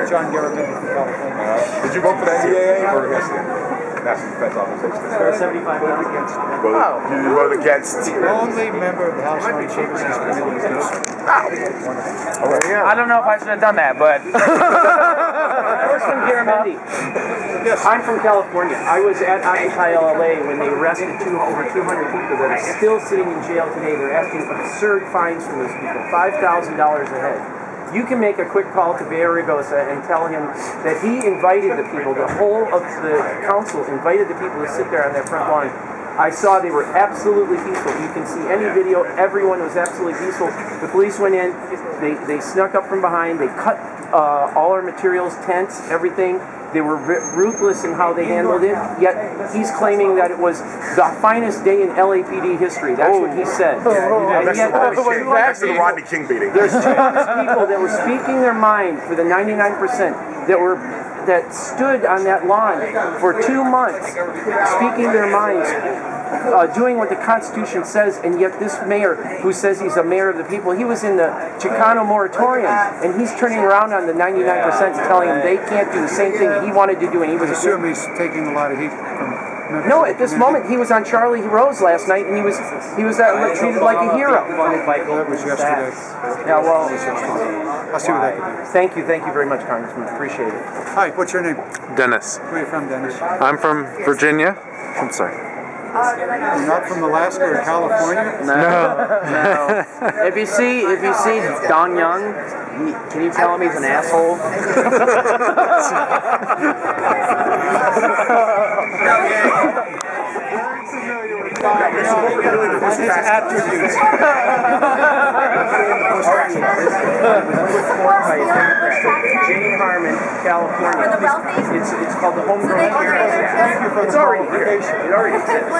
John Garamendi from California. Did you vote for the NDAA or against the National Defense Authorization? 75 votes against. You voted against. Only member of the House Armed Services Committee against. I don't know if I should have done that, but Congressman Garamendi. Yes. I'm from California. I was at Occupy LA when they arrested over 200 people that are still sitting in jail today. They're asking absurd fines from those people, $5,000 a head. You can make a quick call to Bear Ragosa and tell him that he invited the people, the whole of the council invited the people to sit there on that front lawn. I saw they were absolutely peaceful. You can see any video, everyone was absolutely peaceful. The police went in, they snuck up from behind, they cut all our materials, tents, everything. They were ruthless in how they handled it, yet he's claiming that it was the finest day in LAPD history. That's what he said. And yet, That's the Rodney King beating. there's 200 people that were speaking their mind for the 99% that stood on that lawn for 2 months, speaking their minds, doing what the Constitution says, and yet this mayor, who says he's a mayor of the people, he was in the Chicano moratorium, and he's turning around on the 99% telling them they can't do the same thing he wanted to do, and he was I assume he's taking a lot of heat from members. No, at this moment, he was on Charlie Rose last night, and he was treated like a hero. That was yesterday. Yeah, well, I'll see what I can do. thank you very much, Congressman. Appreciate it. Hi, what's your name? Dennis. Where are you from, Dennis? I'm from Virginia. I'm sorry. You're not from Alaska or California? No. If you see Don Young, can you tell him he's an asshole? His attributes. Jane Harmon, California. It's called the Homegrown Heroes Act. It's already here. It already exists.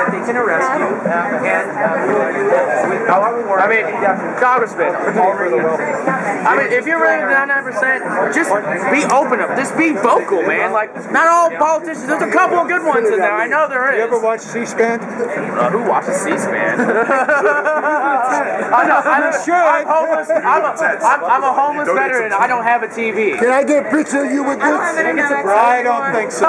They can arrest you and I mean, Congressman. I mean, if you're really 99%, just be open up. Just be vocal, man. Like, not all politicians. There's a couple of good ones in there. I know there is. You ever watch C-SPAN? Who watches C-SPAN? I know. I'm homeless. I'm a homeless veteran. I don't have a TV. Can I get a picture of you with this? I don't think so.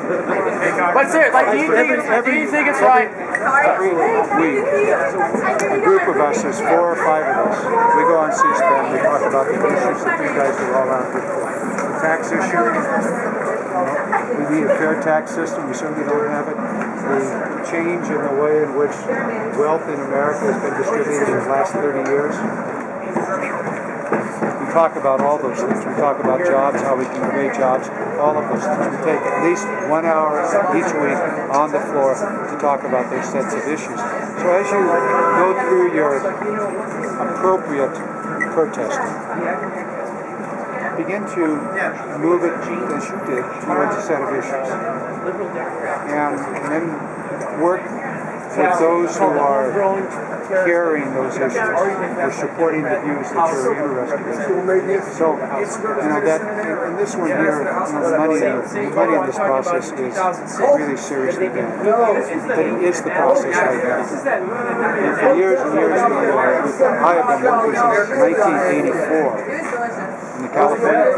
But seriously, like, do you think it's right? A group of us, there's 4 or 5 of us. We go on C-SPAN, we talk about the issues that you guys are all out with. The tax issue, we need a fair tax system, we certainly don't have it. The change in the way in which wealth in America has been distributed in the last 30 years. We talk about all those things. We talk about jobs, how we can create jobs, all of those things. We take at least 1 hour each week on the floor to talk about those sets of issues. So as you go through your appropriate protesting, begin to move it, as you did, towards a set of issues. And then work with those who are carrying those issues, or supporting the views that you're interested in. So, that in this one here, the money in this process is really seriously bad. But it is the process right now. And for years and years, I have been working since 1984. In the California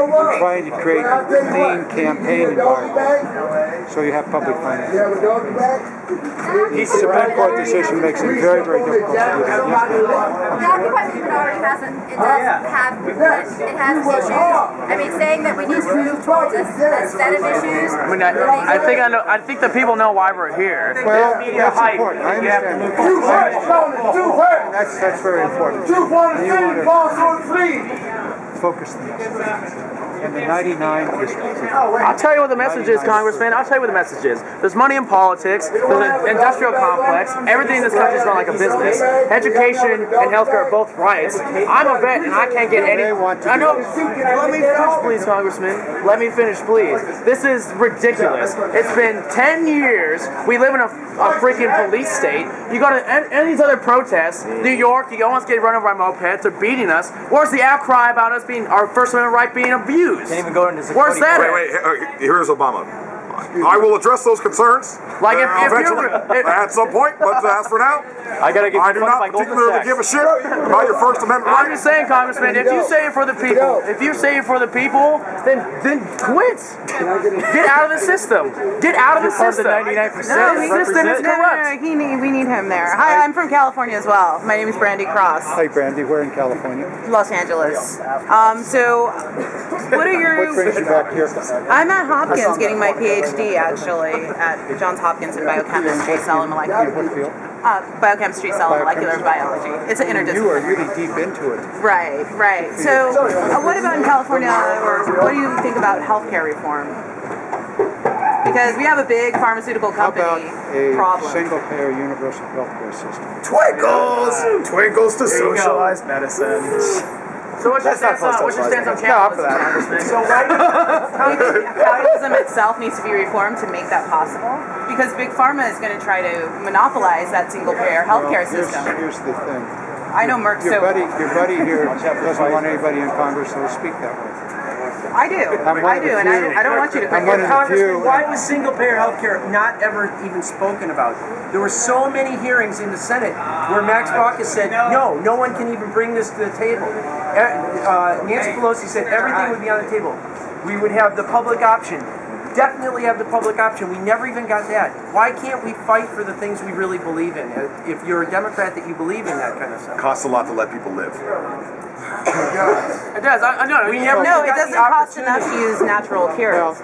we're trying to create a clean campaign environment so you have public finance. The Supreme Court decision makes it very, very difficult to do that. The Occupy movement already has issues. I mean, saying that we need to move towards a set of issues. I mean, I think the people know why we're here. Well, that's important. I understand. That's very important. And you want to focus the message. And the 99 is... I'll tell you what the message is, Congressman. I'll tell you what the message is. There's money in politics. There's an industrial complex. Everything in this country is run like a business. Education and healthcare are both rights. I'm a vet and I can't get any... I know. Let me finish, please, Congressman. Let me finish, please. This is ridiculous. It's been 10 years. We live in a freaking police state. You go to any of these other protests, New York, you almost get run over by mopeds. They're beating us. Where's the outcry about us being, our First Amendment right being abused? Can't even go into Where's that? Wait, here's Obama. I will address those concerns Like if eventually at some point. But as for now, I gotta give I do not particularly give a shit about your First Amendment I'm right. just saying, Congressman, if you say it for the people, then quit. Get out of the system. Get out of the system. 99%. The system is corrupt. We need him there. Hi, I'm from California as well. My name is Brandy Cross, Hi, Brandy. We're in California. Los Angeles. So, what are What brings you back here? I'm at Hopkins getting my PhD actually at Johns Hopkins in biochemistry, cell and molecular. What field? Biochemistry, cell and molecular biology. It's an interdisciplinary. You are really deep into it. Right. So, what about in California, or what do you think about healthcare reform? Because we have a big pharmaceutical How company about a problem. single-payer universal healthcare system? Twinkles to socialized medicine. So what's your stance on capitalism, Congressman? So capitalism itself needs to be reformed to make that possible, because big pharma is going to try to monopolize that single-payer healthcare system. Here's the thing. I know Merck. Your buddy here doesn't want anybody in Congress to speak that way. I do, I'm one of the and few. I don't want you to. I'm one of the few. Congressman, why was single-payer healthcare not ever even spoken about? There were so many hearings in the Senate where Max Baucus said, no one can even bring this to the table. Nancy Pelosi said everything would be on the table. We would have the public option. Definitely have the public option. We never even got that. Why can't we fight for the things we really believe in? If you're a Democrat that you believe in that kind of stuff. Costs a lot to let people live. It does. I know. We never No, got it doesn't the cost enough to opportunity. use natural cures.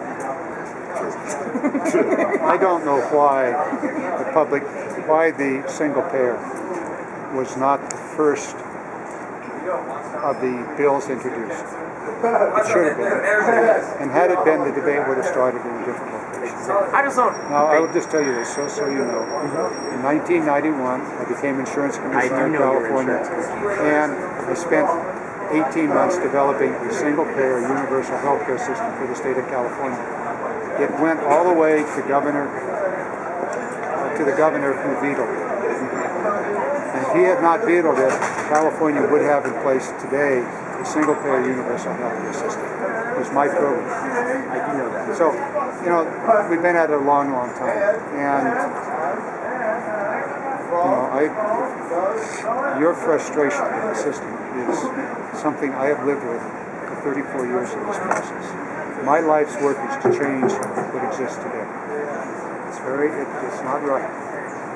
I don't know why the single payer was not the first of the bills introduced. It should have been. And had it been, the debate would have started in a different location. I just don't. Now, I will just tell you this, so you know. In 1991, I became insurance commissioner in California, and I spent 18 months developing a single-payer universal healthcare system for the state of California. It went all the way to the governor who vetoed it. And if he had not vetoed it, California would have in place today a single-payer universal healthcare system. It was my program. I do know that. So, we've been at it a long, long time. And, your frustration with the system is something I have lived with for 34 years in this process. My life's work is to change what exists today. It's not right.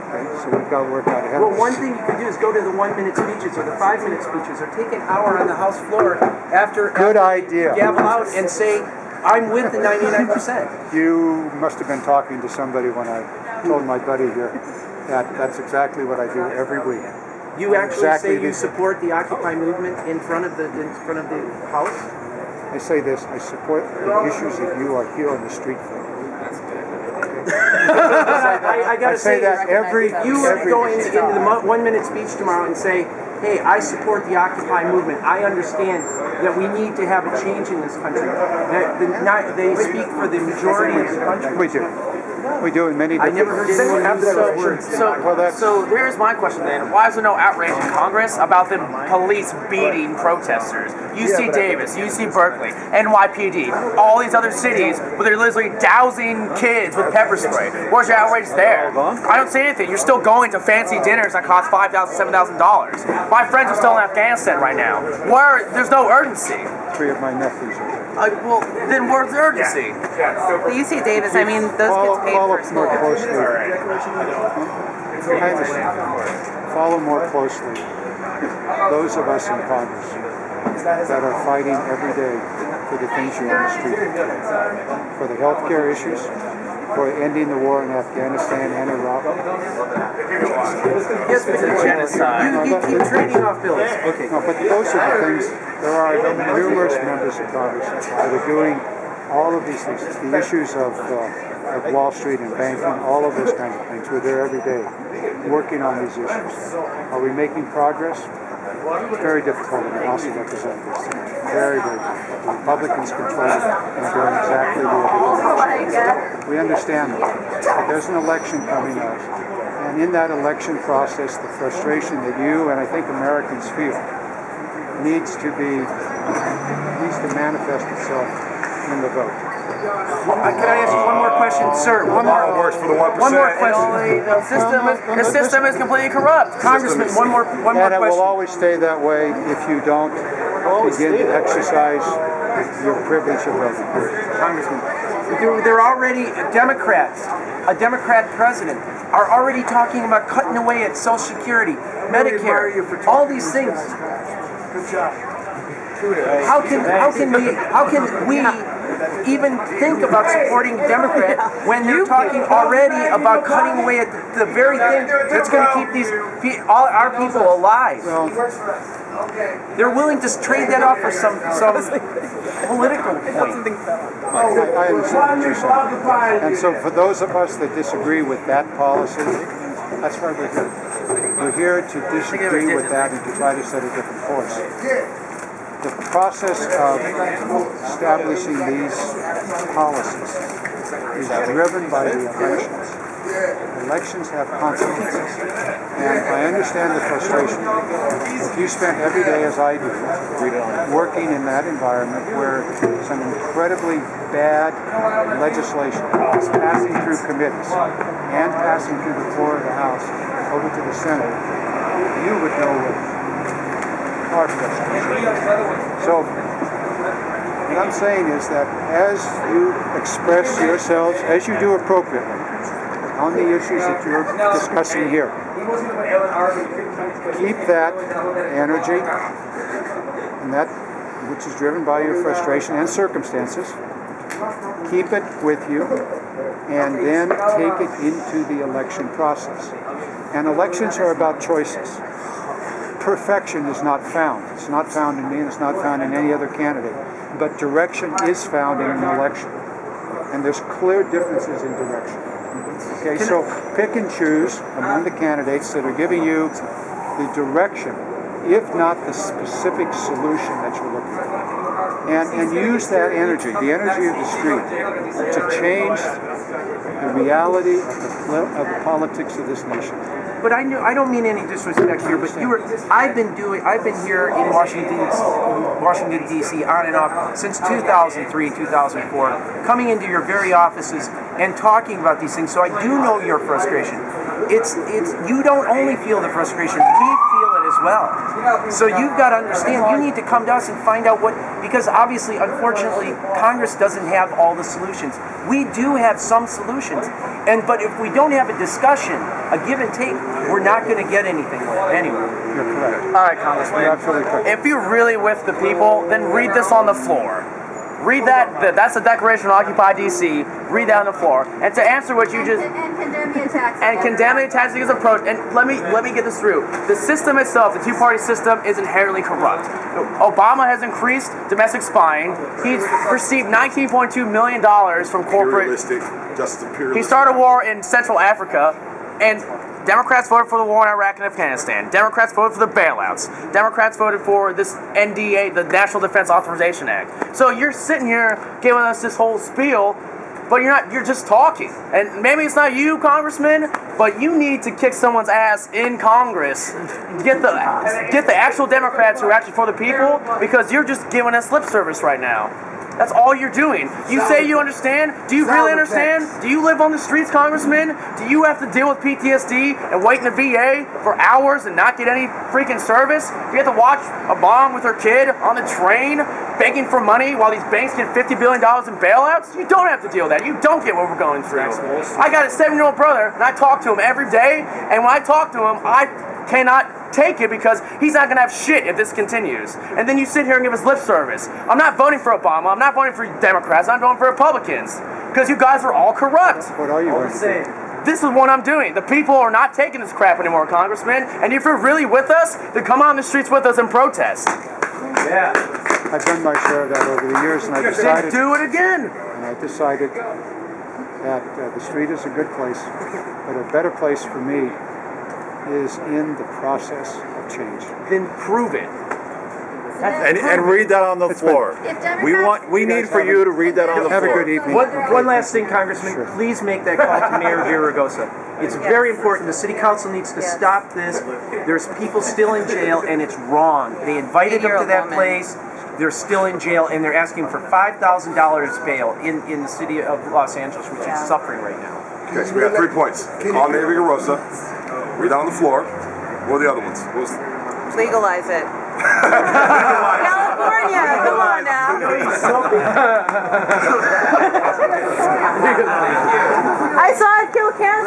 Okay? So we've got to work out ahead of Well, us. one thing you can do is go to the 1-minute speeches or the 5-minute speeches, or take an hour on the House floor after idea. gavel out and say, I'm with the 99%. You must have been talking to somebody when I told my buddy here that that's exactly what I do every week. You actually Exactly say you this. support the Occupy movement in front of the House? I say this, I support the issues that you are here on the street for. I gotta I say that every you go into the 1-minute speech tomorrow and say, hey, I support the Occupy movement. I understand that we need to have a change in this country. They speak for the majority of the country. We do. We do in many I different never heard anyone use those words. So here's my question then. Why is there no outrage in Congress about the police beating protesters? UC Davis, UC Berkeley, NYPD, all these other cities where they're literally dousing kids with pepper spray. Where's your outrage there? I don't see anything. You're still going to fancy dinners that cost $5,000, $7,000. My friends are still in Afghanistan right now. There's no urgency. 3 of my nephews are there. Well, then where's the urgency? The UC Davis, I mean, those kids paid Follow for more school. closely. I understand. Follow more closely those of us in Congress that are fighting every day for the things you're on the street for the healthcare issues, for ending the war in Afghanistan and Iraq. Yes, but genocide. You keep trading off bills. Okay. No, but those are the things. There are numerous members of Congress that are doing all of these things. It's the issues of Wall Street and banking, all of those kinds of things. We're there every day working on these issues. Are we making progress? It's very difficult in the House of Representatives. Very, very difficult. The Republicans control it and are doing exactly the other direction. We understand that. But there's an election coming up. And in that election process, the frustration that you and I think Americans feel needs to manifest itself in the vote. Can I ask you one more question, sir? One more. Works for the 1%. One more question. The system is completely corrupt. Congressman, one more And it will question. always stay that way if you don't begin to exercise your privilege of voting. Congressman, they're already Democrats. A Democrat president are already talking about cutting away at Social Security, Medicare, all these things. How can we even think about supporting Democrat when they're talking already about cutting away at the very thing that's going to keep all our people alive? They're willing to trade that off for some political point. I understand what you're saying. And so for those of us that disagree with that policy, that's why we're here. We're here to disagree with that and to try to set a different course. The process of establishing these policies is driven by the elections. Elections have consequences. And I understand the frustration. If you spend every day, as I do, working in that environment where some incredibly bad legislation is passing through committees and passing through the floor of the House over to the Senate, you would know what our frustration is. So, what I'm saying is that as you express yourselves, as you do appropriately, on the issues that you're discussing here, keep that energy and that which is driven by your frustration and circumstances, keep it with you, and then take it into the election process. And elections are about choices. Perfection is not found. It's not found in me, and it's not found in any other candidate. But direction is found in an election. And there's clear differences in direction. Okay, so pick and choose among the candidates that are giving you the direction, if not the specific solution that you're looking for. And use that energy, the energy of the street, to change the reality of the politics of this nation. But I don't mean any disrespect here, but I've been here in Washington D.C. on and off since 2003, 2004, coming into your very offices and talking about these things. So I do know your frustration. It's you don't only feel the frustration, we feel it as well. So you've got to understand, you need to come to us and find out because obviously, unfortunately, Congress doesn't have all the solutions. We do have some solutions. But if we don't have a discussion, a give and take, we're not going to get anything anywhere. You're correct. All right, Congressman. You're absolutely correct. If you're really with the people, then read this on the floor. Read that. That's the Declaration of Occupy DC. Read that on the floor. And to answer what you just And condemn the attacks. and condemn the attacks against approach. And let me get this through. The system itself, the two-party system, is inherently corrupt. Obama has increased domestic spying. He's received $19.2 million from corporate. Imperialistic, just imperialistic. He started a war in Central Africa, and Democrats voted for the war in Iraq and Afghanistan. Democrats voted for the bailouts. Democrats voted for this NDA, the National Defense Authorization Act. So you're sitting here giving us this whole spiel, but you're just talking. And maybe it's not you, Congressman, but you need to kick someone's ass in Congress. Get the actual Democrats who are actually for the people, because you're just giving us lip service right now. That's all you're doing. You say you understand. Do you really understand? Do you live on the streets, Congressman? Do you have to deal with PTSD and wait in the VA for hours and not get any freaking service? Do you have to watch a mom with her kid on the train begging for money while these banks get $50 billion in bailouts? You don't have to deal with that. You don't get what we're going through. I got a 7-year-old brother, and I talk to him every day, and when I talk to him, I cannot take it because he's not going to have shit if this continues. And then you sit here and give us lip service. I'm not voting for Obama. I'm not voting for Democrats. I'm voting for Republicans because you guys are all corrupt. What are you going to do? This is what I'm doing. The people are not taking this crap anymore, Congressman. And if you're really with us, then come on the streets with us and protest. Yeah. I've done my share of that over the years, and I decided. Do it again. And I decided that the street is a good place, but a better place for me is in the process of change. Then prove it. And read that on the floor. We need for you to read that on the floor. Have a good evening. One last thing, Congressman. Sure. Please make that call to Mayor Villaraigosa. It's very important. The City Council needs to stop this. There's people still in jail, and it's wrong. They invited them to that 80-year-old woman. place they're still in jail, and they're asking for $5,000 bail in the city of Los Angeles, which is suffering right now. Okay, so we got 3 points. Call Navy Garosa, read down the floor. What are the other ones? Legalize it. California, come on now. I saw it kill cancer.